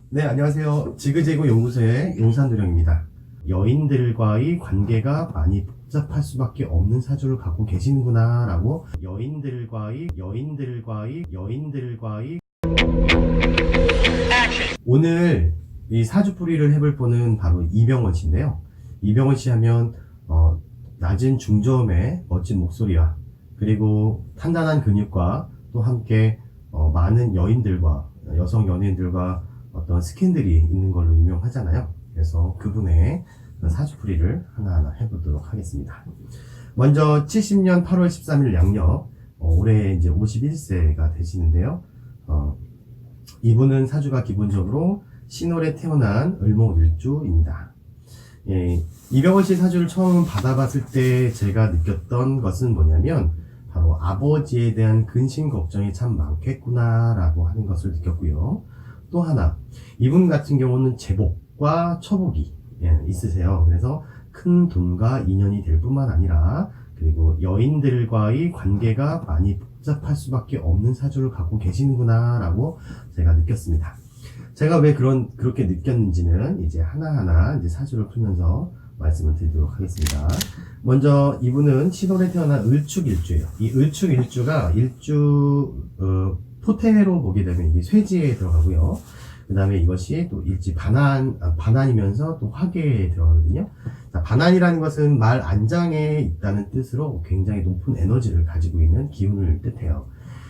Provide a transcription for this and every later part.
네, 안녕하세요. 지그재그 연구소의 용산도령입니다. 여인들과의 관계가 많이 복잡할 수밖에 없는 사주를 갖고 계시는구나 라고 여인들과의 오늘 이 사주풀이를 해볼 분은 바로 이병헌 씨인데요. 이병헌 씨 하면 낮은 중저음의 멋진 목소리와 그리고 탄탄한 근육과 또 함께 많은 여인들과 여성 연예인들과 어떤 스캔들이 있는 걸로 유명하잖아요. 그래서 그분의 사주풀이를 하나하나 해보도록 하겠습니다. 먼저 70년 8월 13일 양력, 올해 이제 51세가 되시는데요. 이분은 사주가 기본적으로 신월에 태어난 을목일주입니다. 예, 이병헌 씨 사주를 처음 받아봤을 때 제가 느꼈던 것은 뭐냐면 바로 아버지에 대한 근심 걱정이 참 많겠구나 라고 하는 것을 느꼈고요. 또 하나, 이분 같은 경우는 제복과 처복이 있으세요. 그래서 큰 돈과 인연이 될 뿐만 아니라 그리고 여인들과의 관계가 많이 복잡할 수밖에 없는 사주를 갖고 계시는구나 라고 제가 느꼈습니다. 제가 왜 그렇게 느꼈는지는 이제 하나하나 이제 사주를 풀면서 말씀을 드리도록 하겠습니다. 먼저 이분은 신월에 태어난 을축일주예요. 이 을축일주가 토태로 보게 되면 이게 쇠지에 들어가고요. 그 다음에 이것이 또 일지 반환이면서 또 화계에 들어가거든요. 자, 반환이라는 것은 말 안장에 있다는 뜻으로 굉장히 높은 에너지를 가지고 있는 기운을 뜻해요.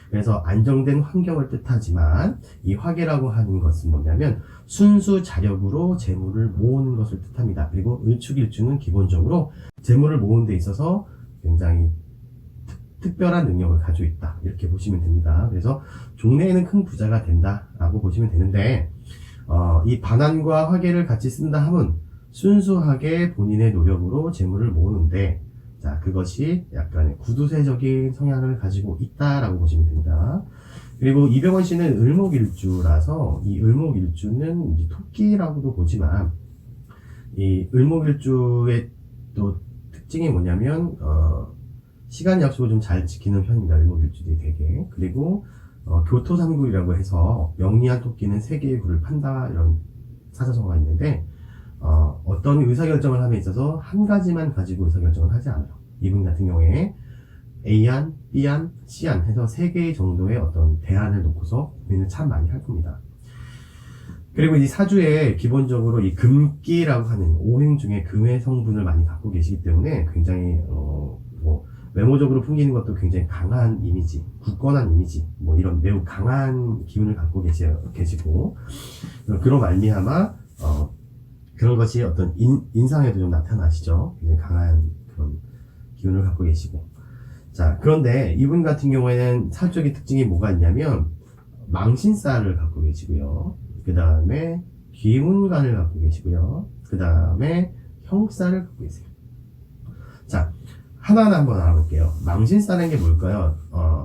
그래서 안정된 환경을 뜻하지만 이 화계라고 하는 것은 뭐냐면 순수 자력으로 재물을 모으는 것을 뜻합니다. 그리고 을축일주는 기본적으로 재물을 모으는 데 있어서 굉장히 특별한 능력을 가지고 있다 이렇게 보시면 됩니다. 그래서 종래에는 큰 부자가 된다 라고 보시면 되는데 이 반환과 화계를 같이 쓴다 하면 순수하게 본인의 노력으로 재물을 모으는데 자 그것이 약간의 구두쇠적인 성향을 가지고 있다라고 보시면 됩니다. 그리고 이병헌 씨는 을목일주라서 이 을목일주는 이제 토끼라고도 보지만 이 을목일주의 또 특징이 뭐냐면 시간 약속을 좀 잘 지키는 편입니다. 을목일주들이 되게. 그리고 교토삼굴이라고 해서 영리한 토끼는 세 개의 굴을 판다 이런 사자성어가 있는데 어떤 의사결정을 함에 있어서 한 가지만 가지고 의사결정을 하지 않아요. 이분 같은 경우에 A안, B안, C안 해서 세 개 정도의 어떤 대안을 놓고서 고민을 참 많이 할 겁니다. 그리고 이 사주에 기본적으로 이 금기라고 하는 오행 중에 금의 성분을 많이 갖고 계시기 때문에 굉장히 외모적으로 풍기는 것도 굉장히 강한 이미지, 굳건한 이미지, 이런 매우 강한 기운을 갖고 계시고, 그런 말미암아, 그런 것이 어떤 인상에도 좀 나타나시죠. 굉장히 강한 그런 기운을 갖고 계시고. 자, 그런데 이분 같은 경우에는 사주적인 특징이 뭐가 있냐면, 망신살을 갖고 계시고요. 그 다음에 귀문관을 갖고 계시고요. 그 다음에 형살을 갖고 계세요. 자, 하나하나 한번 알아볼게요. 망신살인 게 뭘까요?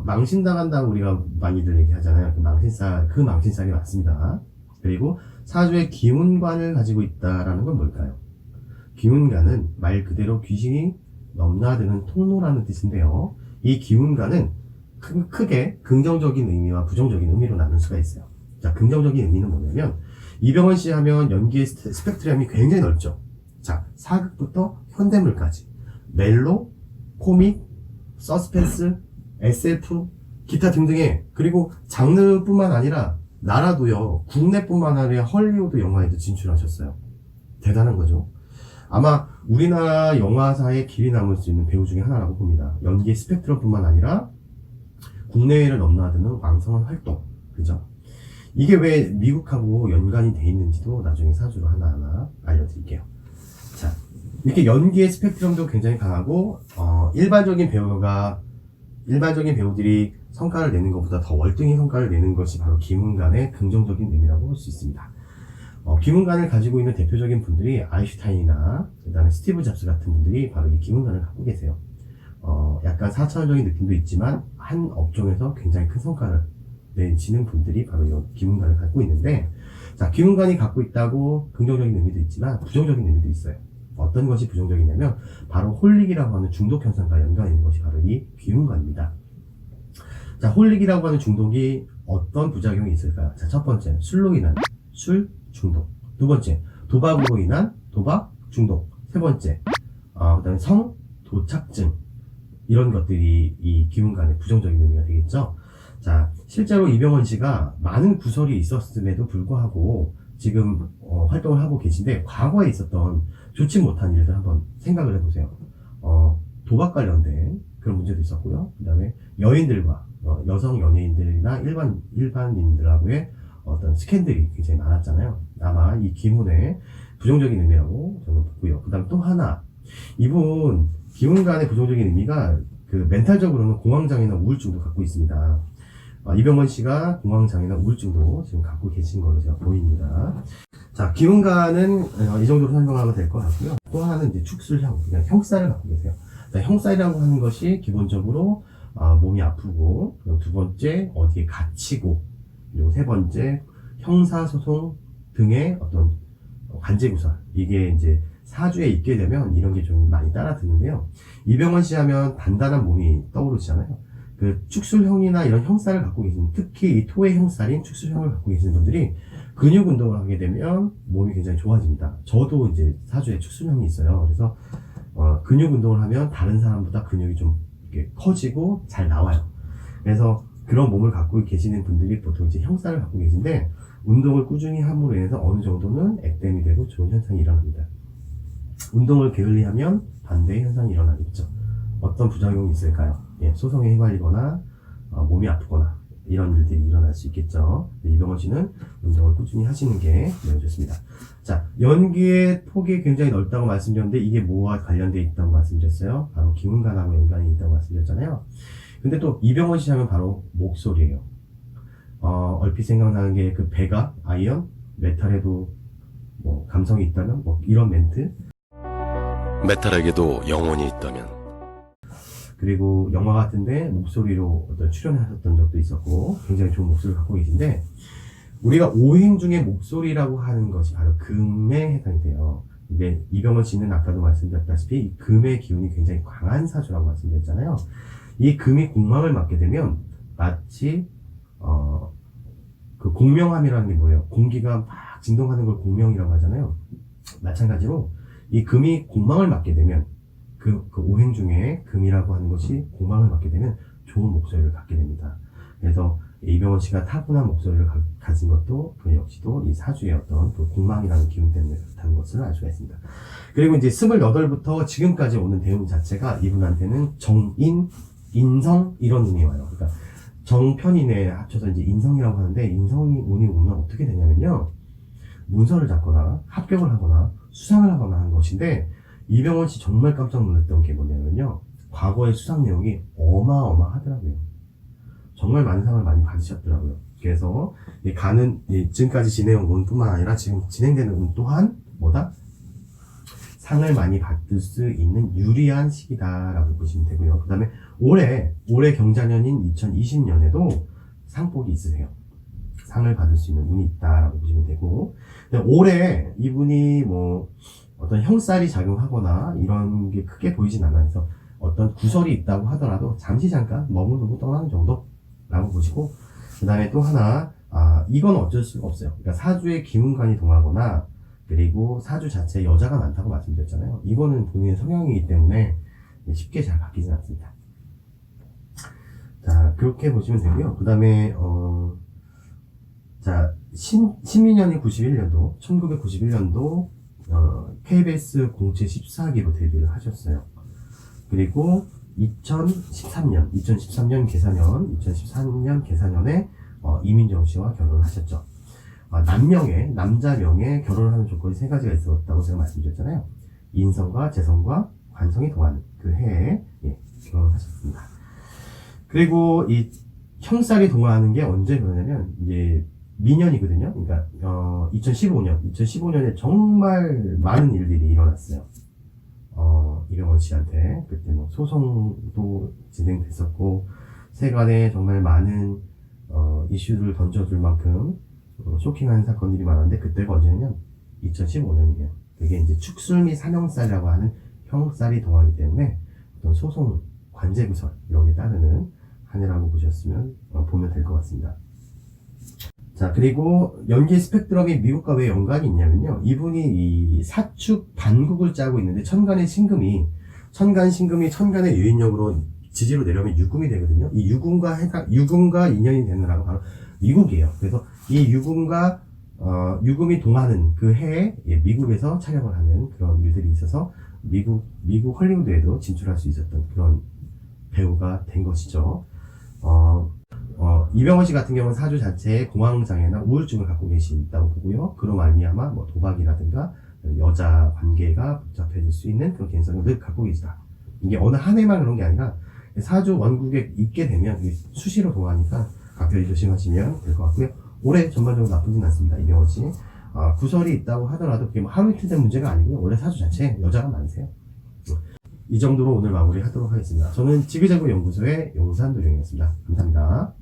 망신당한다고 우리가 많이들 얘기하잖아요. 그 망신살이 맞습니다. 그리고 사주의 기운관을 가지고 있다라는 건 뭘까요? 기운관은 말 그대로 귀신이 넘나드는 통로라는 뜻인데요. 이 기운관은 크게 긍정적인 의미와 부정적인 의미로 나눌 수가 있어요. 자, 긍정적인 의미는 뭐냐면 이병헌 씨 하면 연기의 스펙트럼이 굉장히 넓죠. 자, 사극부터 현대물까지 멜로, 코믹, 서스펜스, SF, 기타 등등의 그리고 장르뿐만 아니라 나라도요. 국내뿐만 아니라 헐리우드 영화에도 진출하셨어요. 대단한 거죠. 아마 우리나라 영화사의 길이 남을 수 있는 배우 중에 하나라고 봅니다. 연기의 스펙트럼뿐만 아니라 국내외를 넘나드는 왕성한 활동. 그죠? 이게 왜 미국하고 연관이 돼 있는지도 나중에 사주로 하나하나 알려드릴게요. 자, 이렇게 연기의 스펙트럼도 굉장히 강하고 일반적인 배우들이 성과를 내는 것보다 더 월등히 성과를 내는 것이 바로 기문관의 긍정적인 의미라고 볼 수 있습니다. 기문관을 가지고 있는 대표적인 분들이 아인슈타인이나 그 다음에 스티브 잡스 같은 분들이 바로 이 기문관을 갖고 계세요. 약간 4차원적인 느낌도 있지만 한 업종에서 굉장히 큰 성과를 내시는 분들이 바로 이 기문관을 갖고 있는데, 자, 기문관이 갖고 있다고 긍정적인 의미도 있지만 부정적인 의미도 있어요. 어떤 것이 부정적이냐면 바로 홀릭이라고 하는 중독 현상과 연관이 있는 것이 바로 이 기운관입니다. 자, 홀릭이라고 하는 중독이 어떤 부작용이 있을까요? 자, 첫 번째, 술로 인한 술, 중독. 두 번째, 도박으로 인한 도박 중독. 세 번째, 그다음에 성 도착증. 이런 것들이 이 기운간의 부정적인 의미가 되겠죠. 자, 실제로 이병헌 씨가 많은 구설이 있었음에도 불구하고 지금 활동을 하고 계신데, 과거에 있었던 좋지 못한 일들 한번 생각을 해보세요. 도박 관련된 그런 문제도 있었고요. 그 다음에 여인들과 여성 연예인들이나 일반인들하고의 어떤 스캔들이 굉장히 많았잖아요. 아마 이 기문의 부정적인 의미라고 저는 보고요. 그 다음 또 하나, 이분 기운간의 부정적인 의미가 그 멘탈적으로는 공황장애나 우울증도 갖고 있습니다. 이병헌 씨가 공황장애나 우울증도 지금 갖고 계신 걸로 제가 보입니다. 자, 기운간은 이 정도로 설명하면 될 것 같고요. 또 하나는 이제 축술형, 그냥 형살을 갖고 계세요. 자, 형살이라고 하는 것이 기본적으로 몸이 아프고, 그리고 두 번째 어디에 갇히고, 그리고 세 번째 형사소송 등의 어떤 관제구설, 이게 이제 사주에 있게 되면 이런 게 좀 많이 따라드는데요. 이병헌 씨 하면 단단한 몸이 떠오르시잖아요. 그 축술형이나 이런 형살을 갖고 계신, 특히 이 토의 형살인 축술형을 갖고 계시는 분들이 근육 운동을 하게 되면 몸이 굉장히 좋아집니다. 저도 이제 사주에 축술형이 있어요. 그래서 근육 운동을 하면 다른 사람보다 근육이 좀 이렇게 커지고 잘 나와요. 그래서 그런 몸을 갖고 계시는 분들이 보통 이제 형살을 갖고 계신데, 운동을 꾸준히 함으로 인해서 어느 정도는 액땜이 되고 좋은 현상이 일어납니다. 운동을 게을리하면 반대의 현상이 일어나겠죠. 어떤 부작용이 있을까요? 예, 소송에 휘말리거나 몸이 아프거나 이런 일들이 일어날 수 있겠죠. 이병헌 씨는 운동을 꾸준히 하시는 게 매우 좋습니다. 자, 연기의 폭이 굉장히 넓다고 말씀드렸는데, 이게 뭐와 관련되어 있다고 말씀드렸어요? 바로 기운간하고 연관이 있다고 말씀드렸잖아요. 근데 또 이병헌 씨 하면 바로 목소리예요. 얼핏 생각나는 게 그 배가 아이언 메탈에도 뭐 감성이 있다면 뭐 이런 멘트. 메탈에게도 영혼이 있다면. 그리고 영화 같은데 목소리로 어떤 출연하셨던 적도 있었고, 굉장히 좋은 목소리를 갖고 계신데, 우리가 오행 중에 목소리라고 하는 것이 바로 금에 해당이 돼요. 근데 이병헌 씨는 아까도 말씀드렸다시피 이 금의 기운이 굉장히 강한 사주라고 말씀드렸잖아요. 이 금이 공망을 맞게 되면 마치 그 공명함이라는 게 뭐예요? 공기가 막 진동하는 걸 공명이라고 하잖아요. 마찬가지로 이 금이 공망을 맞게 되면 그 오행 중에 금이라고 하는 것이 공망을 맞게 되면 좋은 목소리를 갖게 됩니다. 그래서 이병헌 씨가 타고난 목소리를 가진 것도 그 역시도 이 사주의 어떤 그 공망이라는 기운 때문에 그렇다는 것을 알 수가 있습니다. 그리고 이제 28부터 지금까지 오는 대운 자체가 이분한테는 정인, 인성 이런 운이 와요. 그러니까 정편인에 합쳐서 이제 인성이라고 하는데, 인성이 운이 오면 어떻게 되냐면요, 문서를 잡거나 합격을 하거나 수상을 하거나 하는 것인데, 이병헌 씨 정말 깜짝 놀랐던 게 뭐냐면요, 과거의 수상 내용이 어마어마하더라고요. 정말 많은 상을 많이 받으셨더라고요. 그래서 지금까지 진행한 운뿐만 아니라 지금 진행되는 운 또한 뭐다? 상을 많이 받을 수 있는 유리한 시기다라고 보시면 되고요. 그 다음에 올해 경자년인 2020년에도 상복이 있으세요. 상을 받을 수 있는 운이 있다라고 보시면 되고, 올해 이분이 뭐 어떤 형살이 작용하거나 이런 게 크게 보이진 않아요. 그래서 어떤 구설이 있다고 하더라도 잠시 잠깐 머무르고 떠나는 정도라고 보시고, 그 다음에 또 하나, 이건 어쩔 수가 없어요. 그러니까 사주에 기운간이 동하거나, 그리고 사주 자체에 여자가 많다고 말씀드렸잖아요. 이거는 본인의 성향이기 때문에 쉽게 잘 바뀌진 않습니다. 자, 그렇게 보시면 되고요. 그 다음에 자, 신민년이 91년도 1991년도 KBS 공채 14기로 데뷔를 하셨어요. 그리고 2013년 계사년에 이민정 씨와 결혼을 하셨죠. 남자 명에 결혼을 하는 조건이 세 가지가 있었다고 제가 말씀드렸잖아요. 인성과 재성과 관성이 동하는 그 해에 결혼을 하셨습니다. 그리고 이 형살이 동하는 게 언제 그러냐면 이제 미년이거든요. 그러니까 2015년에 정말 많은 일들이 일어났어요. 이병헌 씨한테 그때 뭐 소송도 진행됐었고, 세간에 정말 많은 이슈를 던져줄 만큼 쇼킹한 사건들이 많았는데, 그때가 언제냐면 2015년이에요. 그게 이제 축술 및 삼형살이라고 하는 형살이 동하기 때문에 어떤 소송, 관제구설 이런 게 따르는 한 해라고 보면 될 것 같습니다. 자, 그리고 연기 스펙트럼이 미국과 왜 연관이 있냐면요. 이분이 이 사축 반국을 짜고 있는데 천간의 신금이 천간의 유인력으로 지지로 내려오면 유금이 되거든요. 이 유금과 인연이 되는 나라가 바로 미국이에요. 그래서 이 유금이 동하는 그 해에 미국에서 촬영을 하는 그런 일들이 있어서 미국 헐리우드에도 진출할 수 있었던 그런 배우가 된 것이죠. 이병헌 씨 같은 경우는 사주 자체에 공황장애나 우울증을 갖고 계시다고 보고요. 그로 말미암아 뭐 도박이라든가 여자 관계가 복잡해질 수 있는 그런 개인성을 늘 갖고 계시다. 이게 어느 한 해만 그런 게 아니라 사주 원국에 있게 되면 수시로 동하니까 각별히 조심하시면 될 것 같고요. 올해 전반적으로 나쁘진 않습니다. 이병헌 씨. 구설이 있다고 하더라도 그게 뭐 하루 이틀 된 문제가 아니고요. 원래 사주 자체에 여자가 많으세요. 이 정도로 오늘 마무리하도록 하겠습니다. 저는 지그재그 연구소의 용산도령이었습니다. 감사합니다.